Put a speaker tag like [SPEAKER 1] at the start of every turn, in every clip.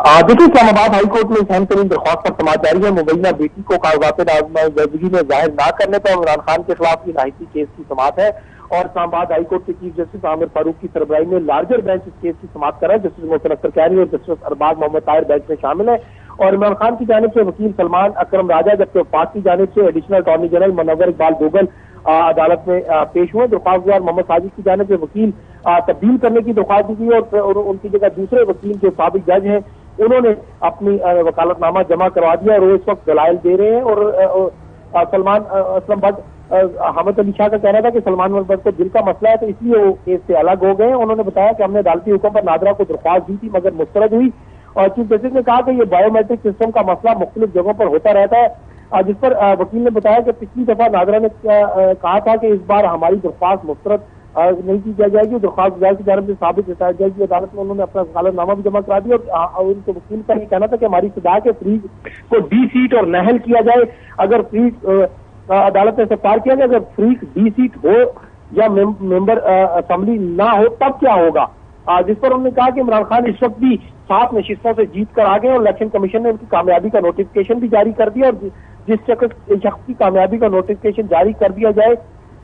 [SPEAKER 1] देखिए, Islamabad high court में इस अहम तरीन दरख्वास्त पर समाअत जारी है। मुबैना बेटी को कागजात नामजदगी में जाहिर न करने पर इमरान खान के खिलाफ ये नाहिती केस की समाअत है और इस्लामाबाद हाई कोर्ट के चीफ जस्टिस आमिर फारूक की सरबराही में लार्जर बेंच इस केस की समाअत कर रहा है। जस्टिस मोहसिन अख्तर कैनी और जस्टिस अरबाज मोहम्मद ताहिर बेंच में शामिल है और इमरान खान की जानिब से वकील सलमान अकरम राजा जबकि वफाक की जानिब से additional attorney general Munawwar Iqbal दोगल अदालत में पेश हुए। दरख्वास्तदार मोहम्मद साजिद की जानिब से वकील तब्दील करने की दरख्वास्त दी गई और उनकी जगह दूसरे वकील जो साबिक जज हैं उन्होंने अपनी वकालतनामा जमा करवा दिया और वो इस वक्त दलाइल दे रहे हैं। और सलमान असलम भट्ट हामिद अली शाह का कहना था कि सलमान भट्ट को दिल का मसला है तो इसलिए वो केस से अलग हो गए। उन्होंने बताया कि हमने अदालती हुक्म पर नादरा को दरख्वास्त दी थी मगर मुस्तरद हुई और चीफ जस्टिस ने कहा कि ये बायोमेट्रिक सिस्टम का मसला मुख्तलिफ जगहों पर होता रहता है, जिस पर वकील ने बताया कि पिछली दफा नादरा ने कहा था कि इस बार हमारी दरख्वास्त मुस्तरद नहीं की जाएगी। दरख्वास्त गुजार की जानब से साबित जाएगी की अदालत में उन्होंने अपना वकालतनामा भी जमा करा दिया और उनके वकील का ये कहना था कि हमारी सदा के फ्रीज को डी सीट और नहल किया जाए। अगर फ्रीज अदालत ने इस्तफसार किया जाए, अगर फ्रीज डी सीट हो या मेंबर असेंबली ना हो तब क्या होगा, जिस पर उन्होंने कहा कि इमरान खान इस वक्त भी 7 नशिस्तों से जीत कर आ गए और इलेक्शन कमीशन ने उनकी कामयाबी का नोटिफिकेशन भी जारी कर दिया और जिस शख्स की कामयाबी का नोटिफिकेशन जारी कर दिया जाए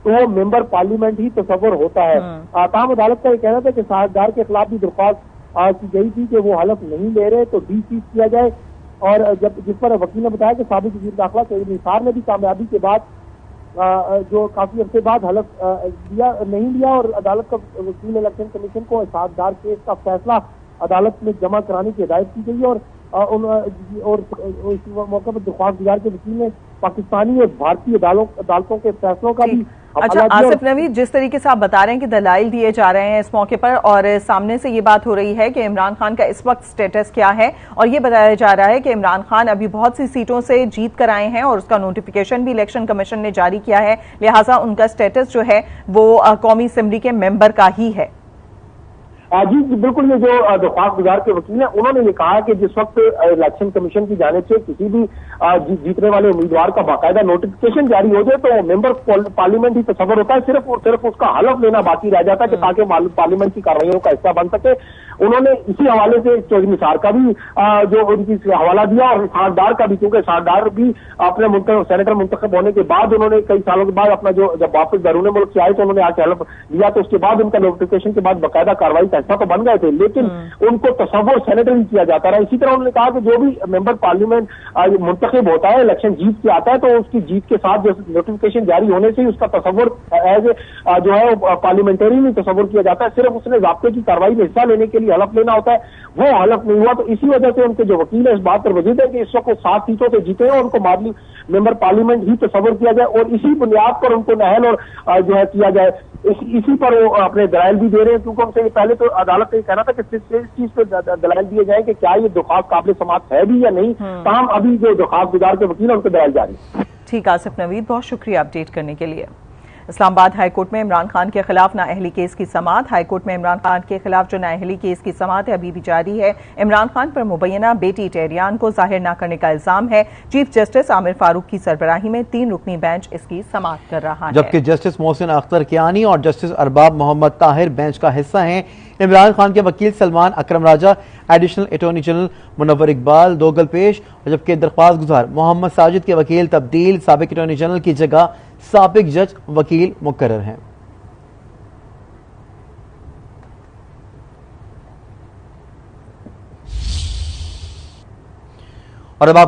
[SPEAKER 1] तो वो मेंबर पार्लियामेंट ही तस्वर होता है। ताहम अदालत का ये कहना था कि साहबदार के खिलाफ भी दरख्वास्त की गई थी कि वो हलफ नहीं ले रहे तो डी सीट किया जाए और जब जिस पर वकील ने बताया कि साबिक वज़ीर दाखिला सईद निसार ने भी कामयाबी के बाद जो काफी अरसे बाद हलफ नहीं लिया और अदालत का वकील इलेक्शन कमीशन को साहबदार केस का फैसला अदालत में जमा कराने की हिदायत की गई और इस मौके पर दरख्वास्त गुजार के वकील ने पाकिस्तानी और भारतीय अदालतों के फैसलों का भी।
[SPEAKER 2] अच्छा आसिफ नवीद, जिस तरीके से आप बता रहे हैं कि दलाइल दिए जा रहे हैं इस मौके पर और सामने से ये बात हो रही है कि इमरान खान का इस वक्त स्टेटस क्या है और ये बताया जा रहा है कि इमरान खान अभी बहुत सी सीटों से जीत कर आए हैं और उसका नोटिफिकेशन भी इलेक्शन कमीशन ने जारी किया है, लिहाजा उनका स्टेटस जो है वो कौमी असेंबली के मेंबर का ही है।
[SPEAKER 1] जी बिल्कुल, ये जो दरख्वास्त गुजार के वकील हैं उन्होंने ये कहा कि जिस वक्त इलेक्शन कमीशन की जानिब से किसी भी जीतने वाले उम्मीदवार का बाकायदा नोटिफिकेशन जारी हो जाए तो मेंबर पार्लियामेंट ही तस्वर होता है, सिर्फ और सिर्फ उसका हलफ लेना बाकी रह जाता है कि ताकि पार्लियामेंट की कार्रवाइयों का हिस्सा बन सके। उन्होंने इसी हवाले से चौधरी निसार का भी जो उनकी हवाला दिया और साहबदार का भी, क्योंकि साहबदार भी अपने सेनेटर मुंतखब होने के बाद उन्होंने कई सालों के बाद अपना जो जब वापस बैरून मुल्क से आए तो उन्होंने आके हलफ लिया तो उसके बाद उनका नोटिफिकेशन के बाद बाकायदा कार्रवाई का हिस्सा तो बन गए थे लेकिन उनको तस्वर सेनेटर ही किया जाता रहा। इसी तरह उन्होंने कहा कि जो भी मेंबर पार्लियामेंट मुंतखब होता है, इलेक्शन जीत के आता है तो उसकी जीत के साथ जो नोटिफिकेशन जारी होने से ही उसका तस्वर एज जो है पार्लियामेंटेरी में तस्वर किया जाता है, सिर्फ उसने ज़ाब्ते की कार्रवाई में हिस्सा लेने के लिए हलफ लेना होता है, वो हलफ नहीं हुआ। तो इसी वजह से उनके जो वकील है इस बात पर वजीद है कि इस वक्त 7 सीटों से जीते हैं और उनको मेंबर पार्लियामेंट ही तस्वर किया जाए और इसी बुनियाद पर उनको नहल और जो है किया जाए, इसी पर वो अपने दलाइल भी दे रहे हैं। क्योंकि उनसे पहले तो अदालत ने कहना था कि इस चीज पे दलाइल दिए जाए कि क्या ये दरख्वास्त काबिल समाअत है भी या नहीं, ताहम अभी जो दरख्वास्त गुजार के वकील है उनको दलाइल जारी।
[SPEAKER 2] ठीक, आसिफ नवीद बहुत शुक्रिया अपडेट करने के लिए। इस्लामाबाद हाई कोर्ट में इमरान खान के खिलाफ नाअहली केस की समाअत। हाई कोर्ट में इमरान खान के खिलाफ जो नाअहली केस की समाअत है अभी भी जारी है। इमरान खान पर मुबैना बेटी टेरियान को जाहिर न करने का इल्जाम है। चीफ जस्टिस आमिर फारूक की सरबराही में 3 रुकनी बेंच इसकी समाअत कर रहा है,
[SPEAKER 3] जबकि जस्टिस मोहसिन अख्तर कियानी और जस्टिस अरबाब मोहम्मद ताहिर बेंच का हिस्सा हैं। इमरान खान के वकील Salman Akram Raja, additional attorney general Munawwar Iqbal Duggal पेश, जबकि दरख्वास्त गुजार मोहम्मद साजिद के वकील तब्दील, साबिक अटॉर्नी जनरल की जगह साबिक जज वकील मुकर्रर हैं। और अब आप